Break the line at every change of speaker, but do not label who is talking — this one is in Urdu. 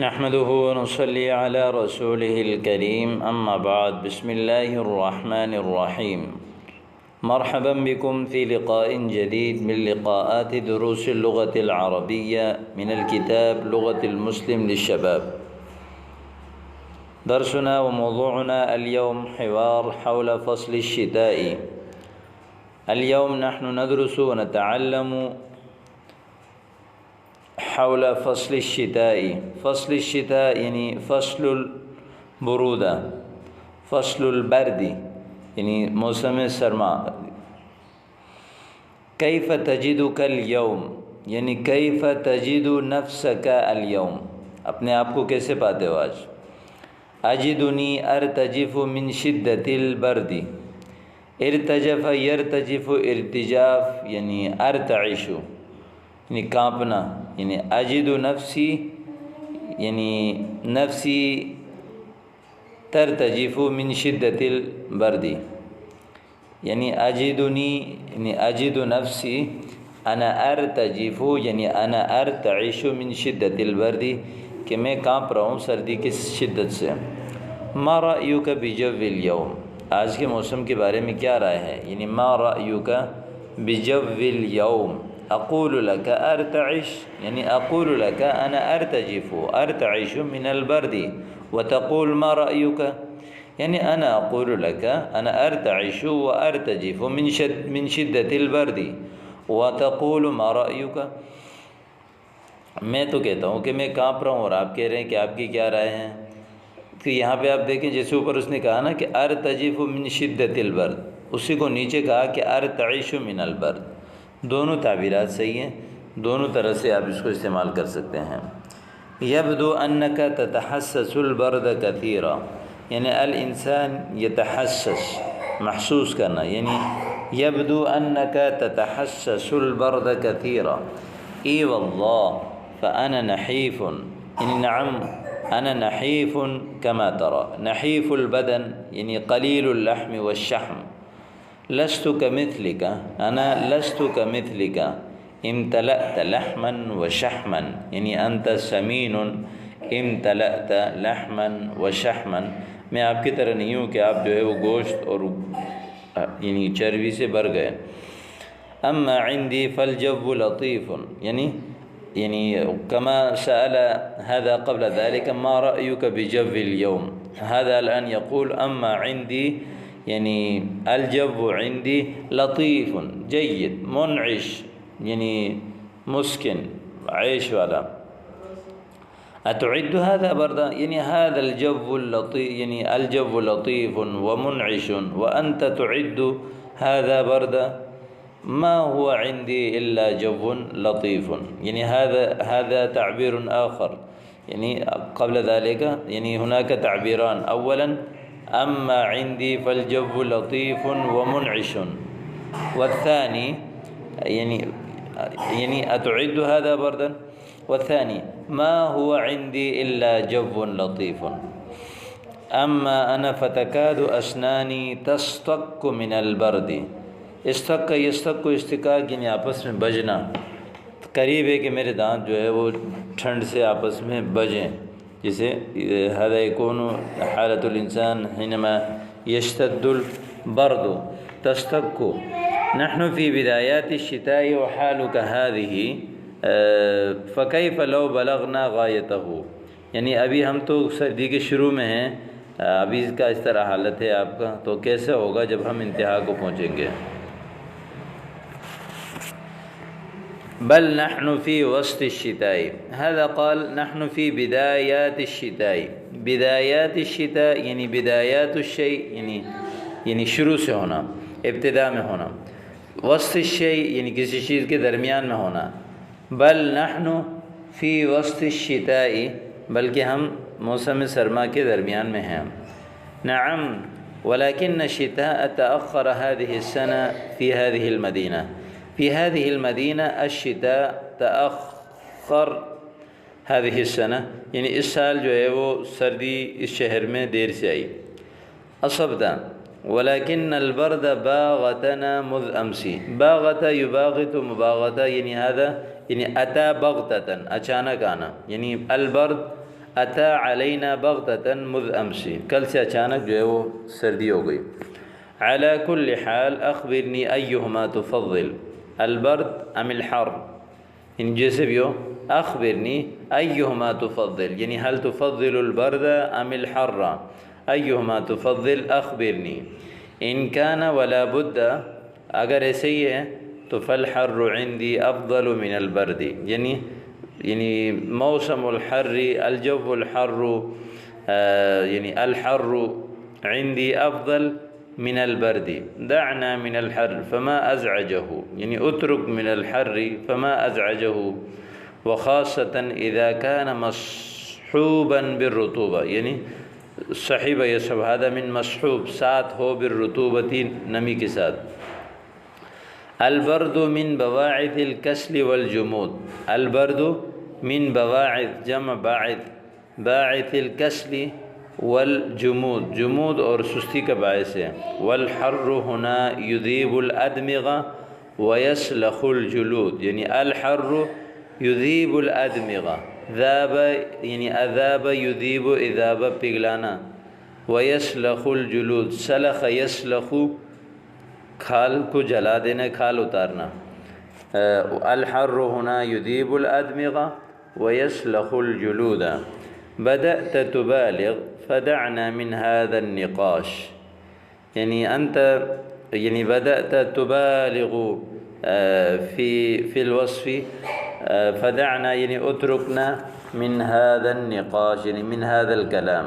نحمده ونصلي على رسوله الكريم أما بعد بسم الله الرحمن الرحيم مرحبا بكم في لقاء جديد من لقاءات دروس اللغة العربية من الكتاب لغة المسلم للشباب. درسنا وموضوعنا اليوم حوار حول فصل الشتاء. اليوم نحن ندرس ونتعلم حول فصل الشتاء. فصل الشتاء يعني فصل البرودة، فصل البرد يعني موسم سرما. كيف تجدك اليوم یعنی کیف تجد نفسک اليوم، اپنے آپ کو کیسے پاتے ہو آج. اجدنی ارتجف من شدت البرد. ارتجف یرتجف ارتجاف یعنی ارتعش یعنی کانپنا، یعنی اجد نفسی یعنی نفسی ترتجف من شدت البرد، یعنی اجدنی یعنی اجد نفسی انا ارتجف یعنی انا ارتعش من شدت البرد کہ میں کانپ رہا ہوں سردی کی شدت سے. ما رأیک بجو الیوم، آج کے موسم کے بارے میں کیا رائے ہے. یعنی ما رأیک بجو الیوم. اقول لك ارتعش یعنی اقول لك انا ارتعش من البرد وتقول ما رأيك، یعنی انا اقول لك انا ارتعش وارتجف من شدت البرد وتقول ما رأيك. میں تو کہتا ہوں کہ میں کانپ رہا ہوں اور آپ کہہ رہے ہیں کہ آپ کی کیا رائے ہیں. کہ یہاں پہ آپ دیکھیں جیسے اوپر اس نے کہا نا کہ ارتجف من شدت البرد، اسی کو نیچے کہا کہ ارتعش من البرد. دونوں تعبیرات صحیح ہیں، دونوں طرح سے آپ اس کو استعمال کر سکتے ہیں. یبدو انک تتحسس البرد کثیرا یعنی الانسان یتحسس محسوس کرنا، یعنی یبدو انک تتحسس البرد کثیرا. ای واللہ فانا نحیف یعنی نعم انا نحیف کما ترى. نحیف البدن یعنی قلیل اللحم والشحم. لست كمثلك أنا لست كمثلك امتلأت لحما وشحما یعنی أنت سمين امتلأت لحما وشحما. میں آپ کی طرح نہیں ہوں کہ آپ جو ہے وہ گوشت اور یعنی چربی سے بھر گئے. اما عندي فالجو لطيف یعنی كما سأل هذا قبل ذلك ما رأيك بجو اليوم، هذا الآن يقول اما عندي یعنی الجو عندي لطيف جيد منعش یعنی مسکن عیش والا. اتعد هذا بردا یعنی هذا الجو اللطيف یعنی الجو لطيف ومنعش وانت تعد هذا بردا. ما هو عندي الا جو لطيف یعنی هذا تعبير آخر. یعنی قبل ذلك یعنی هناك تعبيران، اولا اما عندي فالجو لطيف ومنعش، والثاني يعني اتعد هذا بردا، والثاني ما هو عندي الا جو لطيف. اما انا فتكاد اسناني تصطك من البرد. استق یستق کو استقاق یعنی آپس میں بجنا، قریب ہے کہ میرے دانت جو ہے وہ ٹھنڈ سے آپس میں بجیں. جسے هذا يكون حالة الإنسان حينما يشتد البرد تستك. نحن في بدايات الشتاء وحالك هذه فكيف لو بلغنا غايته. یعنی ابھی ہم تو سردی کے شروع میں ہیں، ابھی اس کا اس طرح حالت ہے آپ کا، تو کیسے ہوگا جب ہم انتہا کو پہنچیں گے. بل نحن في وسط الشتاء. هذا قال نحن في بدايات الشتاء. بدايات الشتاء یعنی بدايات الشيء یعنی شروع سے ہونا، ابتداء میں ہونا. وسط الشيء یعنی کسی چیز کے درمیان میں ہونا. بل نحن في وسط الشتاء بلکہ ہم موسم سرما کے درمیان میں ہیں. نعم ولكن الشتاء تأخر هذه السنة في هذه المدينة. في هذه المدينة الشتاء تأخر هذه السنة یعنی اس سال جو ہے وہ سردی اس شہر میں دیر سے آئی. اصبت ولكن البرد باغتنا مذ أمس. باغت يباغت مباغتہ یعنی هذا یعنی أتى بغتة اچانک آنا. یعنی البرد اتا علینا بغتة مذ امسی، کل سے اچانک جو ہے وہ سردی ہو گئی. علی کل حال اخبرنی ایہما تفضل البرد ام الحر، ان جیسے بھی ہو اخبرنی ایہما تفضل یعنی هل تفضل البرد ام الحر، ایہما تفضل اخبرنی. ان کان ولا بد، اگر ایسے ہی ہے تو فالحر عندي افضل من البرد، یعنی موسم الحر الجو الحر یعنی الحر عندي افضل من البرد. دعنا من الحر فما ازعجه، یعنی اترك من الحر فما ازعجه، وخاصة اذا كان مصحوبا بالرطوبة، یعنی صحیبہ یصحب هذا من مصحوب، ساتھ ہو بالرطوبة نمی کے ساتھ. البرد من بواعث الكسل والجمود، البرد من بواعث جمع باعث، باعث الكسل والجمود، جمود اور سستی کا باعث ہے. والحر هنا يذيب الادمغة ويسلخ الجلود، یعنی الحر يذيب الادمغة، ذاب یعنی اذاب يذيب اذاب پگلانا، ويسلخ الجلود سلخ يسلخ کھال کو جلا دینا، کھال اتارنا. الحر هنا يذيب الادمغة ويسلخ الجلود. بدأت تبالغ فدعنا من هذا النقاش، یعنی انت یعنی بدأت تبالغ في الوصف، فدعنا یعنی اتركنا من هذا النقاش یعنی من هذا الكلام.